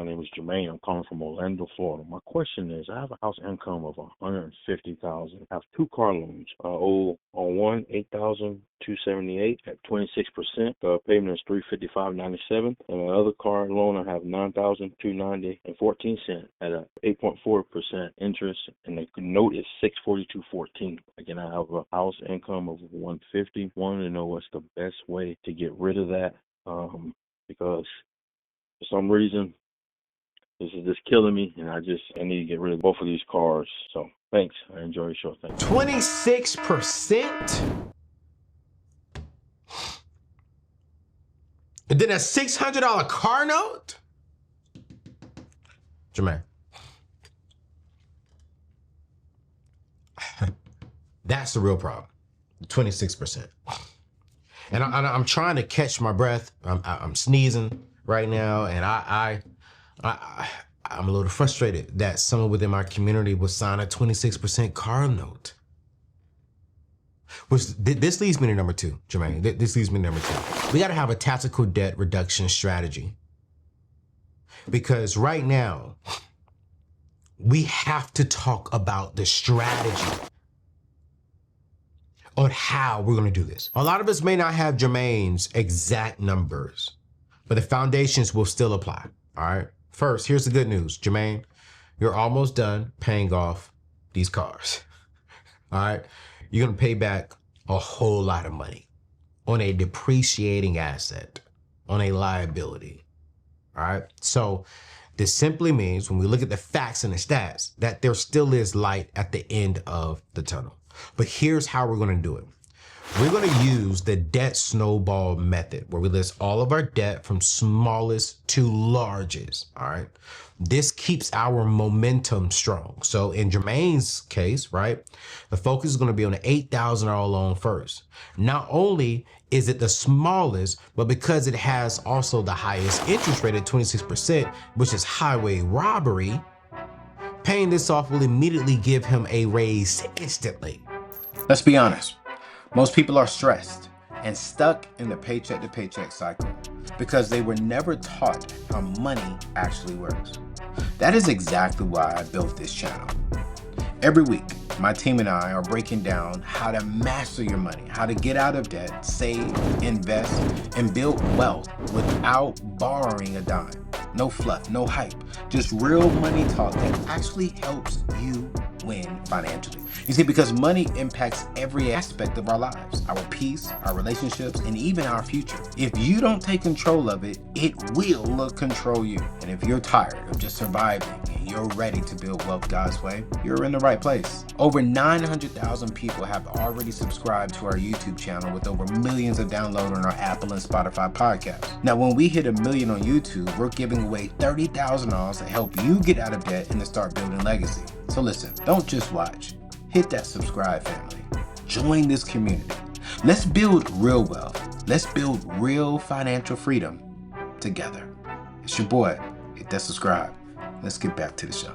My name is Jermaine. I'm calling from Orlando, Florida. My question is, I have a house income of $150,000. I have two car loans. I owe on one $8,278 at 26%. Payment is $355.97. And my other car loan, I have $9,290 and 14 cents at a 8.4% interest, and the note is $642.14. Again, I have a house income of $150. Wanted to know what's the best way to get rid of that, because for some reason this is just killing me, and I need to get rid of both of these cars. So thanks. I enjoy your show. Thanks. 26%? And then a $600 car note? Jermaine. That's the real problem. 26%. And I'm trying to catch my breath. I'm sneezing right now, and I'm a little frustrated that someone within my community would sign a 26% car note. Which this leads me to number two, Jermaine. This leads me to number two. We got to have a tactical debt reduction strategy, because right now we have to talk about the strategy on how we're going to do this. A lot of us may not have Jermaine's exact numbers, but the foundations will still apply. All right. First, here's the good news, Jermaine. You're almost done paying off these cars. All right. You're going to pay back a whole lot of money on a depreciating asset, on a liability. All right. So this simply means, when we look at the facts and the stats, that there still is light at the end of the tunnel. But here's how we're going to do it. We're going to use the debt snowball method, where we list all of our debt from smallest to largest. All right. This keeps our momentum strong. So in Jermaine's case, right, the focus is going to be on the $8,000 loan first. Not only is it the smallest, but because it has also the highest interest rate at 26%, which is highway robbery, paying this off will immediately give him a raise instantly. Let's be honest. Most people are stressed and stuck in the paycheck to paycheck cycle because they were never taught how money actually works. That is exactly why I built this channel. Every week, my team and I are breaking down how to master your money, how to get out of debt, save, invest, and build wealth without borrowing a dime. No fluff, no hype, just real money talk that actually helps you win financially. You see, because money impacts every aspect of our lives, our peace, our relationships, and even our future. If you don't take control of it, it will control you. And if you're tired of just surviving and you're ready to build wealth God's way, you're in the right place. Over 900,000 people have already subscribed to our YouTube channel, with over millions of downloads on our Apple and Spotify podcasts. Now, when we hit 1 million on YouTube, we're giving away $30,000 to help you get out of debt and to start building legacy. So listen, don't just watch. Hit that subscribe, family. Join this community. Let's build real wealth. Let's build real financial freedom together. It's your boy. Hit that subscribe. Let's get back to the show.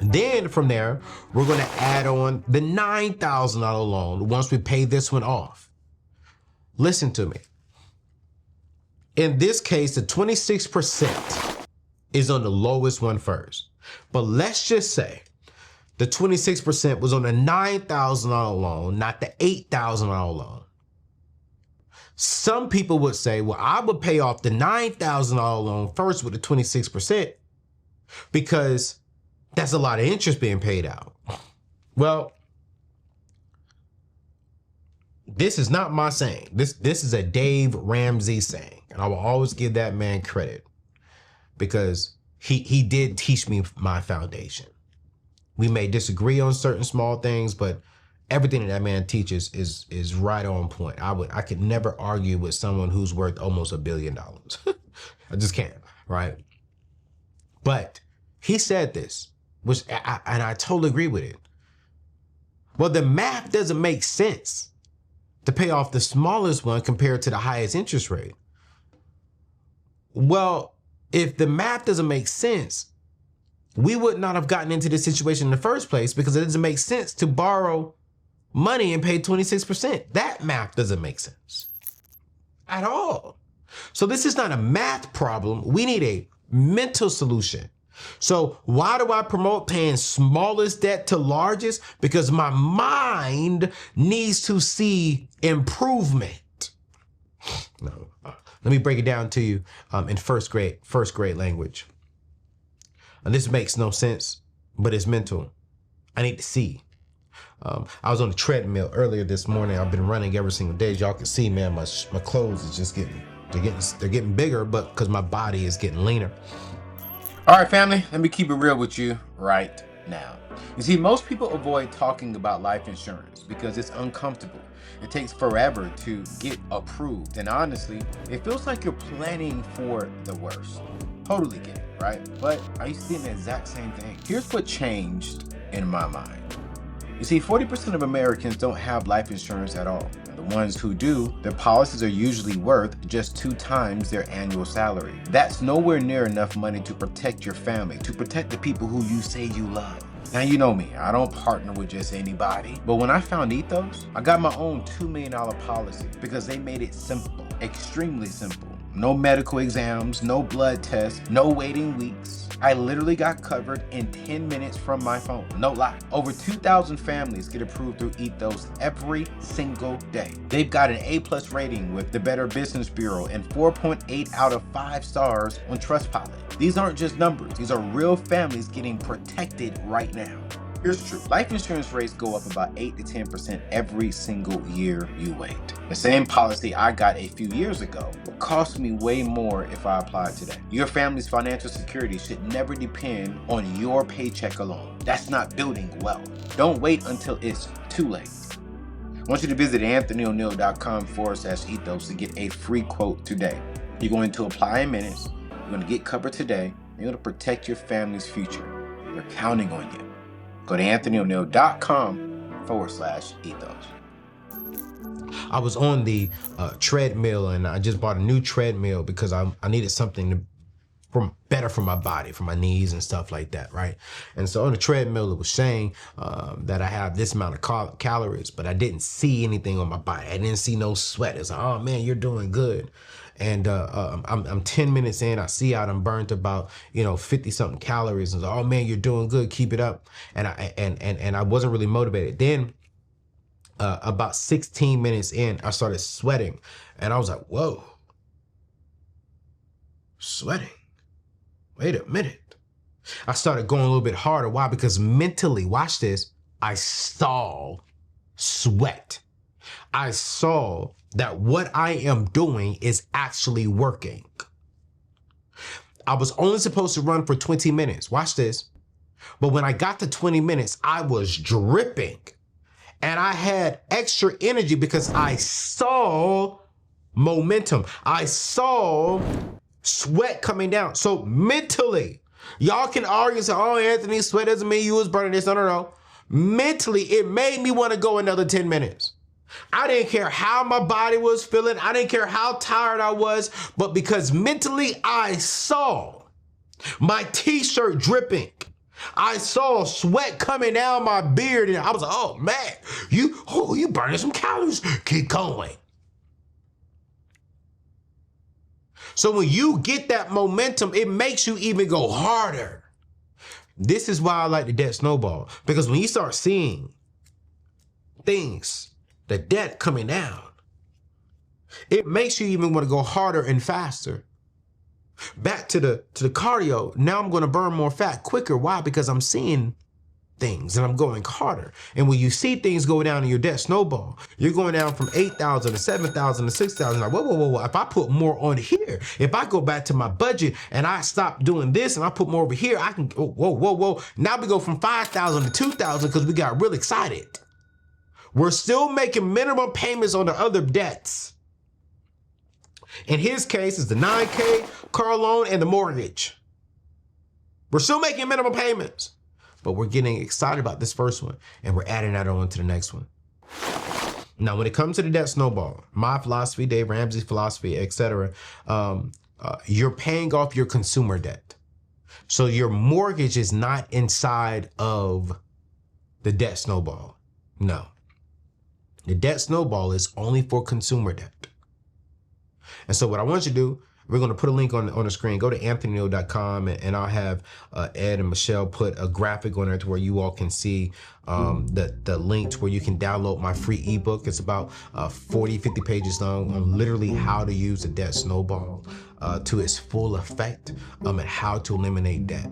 Then from there, we're going to add on the $9,000 loan once we pay this one off. Listen to me. In this case, the 26% is on the lowest one first. But let's just say the 26% was on the $9,000 loan, not the $8,000 loan. Some people would say, well, I would pay off the $9,000 loan first with the 26% because that's a lot of interest being paid out. Well, this is not my saying. This is a Dave Ramsey saying, and I will always give that man credit because he did teach me my foundation. We may disagree on certain small things, but everything that man teaches is right on point. I could never argue with someone who's worth almost $1 billion. I just can't, right? But he said this, which I totally agree with it. Well, the math doesn't make sense to pay off the smallest one compared to the highest interest rate. Well, if the math doesn't make sense, we would not have gotten into this situation in the first place, because it doesn't make sense to borrow money and pay 26%. That math doesn't make sense at all. So this is not a math problem. We need a mental solution. So why do I promote paying smallest debt to largest? Because my mind needs to see improvement. No, let me break it down to you in first grade language. And this makes no sense, but it's mental. I need to see. I was on the treadmill earlier this morning. I've been running every single day. As y'all can see, man, my clothes is just they're getting bigger, but because my body is getting leaner. All right, family, let me keep it real with you right now. You see, most people avoid talking about life insurance because it's uncomfortable. It takes forever to get approved. And honestly, it feels like you're planning for the worst. Totally get it, right? But I used to think the exact same thing. Here's what changed in my mind. You see, 40% of Americans don't have life insurance at all. And the ones who do, their policies are usually worth just 2 times their annual salary. That's nowhere near enough money to protect your family, to protect the people who you say you love. Now, you know me, I don't partner with just anybody. But when I found Ethos, I got my own $2 million policy because they made it simple, extremely simple. No medical exams, no blood tests, no waiting weeks. I literally got covered in 10 minutes from my phone. No lie. Over 2,000 families get approved through Ethos every single day. They've got an A+ rating with the Better Business Bureau and 4.8 out of 5 stars on Trustpilot. These aren't just numbers. These are real families getting protected right now. Here's the truth. Life insurance rates go up about 8 to 10% every single year you wait. The same policy I got a few years ago will cost me way more if I apply today. Your family's financial security should never depend on your paycheck alone. That's not building wealth. Don't wait until it's too late. I want you to visit anthonyoneal.com/ethos to get a free quote today. You're going to apply in minutes. You're going to get covered today. You're going to protect your family's future. We're counting on you. Go to anthonyoneal.com/ethos. I was on the treadmill, and I just bought a new treadmill because I needed something better for my body, for my knees and stuff like that, right? And so on the treadmill, it was saying that I have this amount of calories, but I didn't see anything on my body. I didn't see no sweat. It's like, oh man, you're doing good. And I'm 10 minutes in, I see out I'm burnt about 50 something calories, and so, oh man, you're doing good, keep it up. And I wasn't really motivated. Then about 16 minutes in, I started sweating, and I was like, whoa, sweating. Wait a minute. I started going a little bit harder. Why? Because mentally, watch this, I saw sweat. I saw that what I am doing is actually working. I was only supposed to run for 20 minutes. Watch this. But when I got to 20 minutes, I was dripping. And I had extra energy because I saw momentum. I saw sweat coming down. So mentally, y'all can argue and say, oh, Anthony, sweat doesn't mean you was burning this. No. Mentally, it made me want to go another 10 minutes. I didn't care how my body was feeling. I didn't care how tired I was. But because mentally I saw my t-shirt dripping, I saw sweat coming down my beard, and I was like, oh man, you burning some calories. Keep going. So when you get that momentum, it makes you even go harder. This is why I like the debt snowball, because when you start seeing things, the debt coming down, it makes you even want to go harder and faster. Back to the cardio. Now I'm going to burn more fat quicker. Why? Because I'm seeing things and I'm going harder. And when you see things go down in your debt snowball, you're going down from 8,000 to 7,000 to 6,000. Like, whoa. If I put more on here, if I go back to my budget and I stop doing this and I put more over here, I can, whoa. Now we go from 5,000 to 2,000 because we got real excited. We're still making minimum payments on the other debts. In his case, it's the 9K car loan and the mortgage. We're still making minimum payments, but we're getting excited about this first one and we're adding that on to the next one. Now, when it comes to the debt snowball, my philosophy, Dave Ramsey's philosophy, etc., you're paying off your consumer debt. So your mortgage is not inside of the debt snowball. No. The debt snowball is only for consumer debt. And so what I want you to do, We're going to put a link on the screen. Go to anthonyoneal.com, and I'll have Ed and Michelle put a graphic on there to where you all can see the link to where you can download my free ebook. It's about 50 pages long on literally how to use the debt snowball to its full effect, and how to eliminate debt.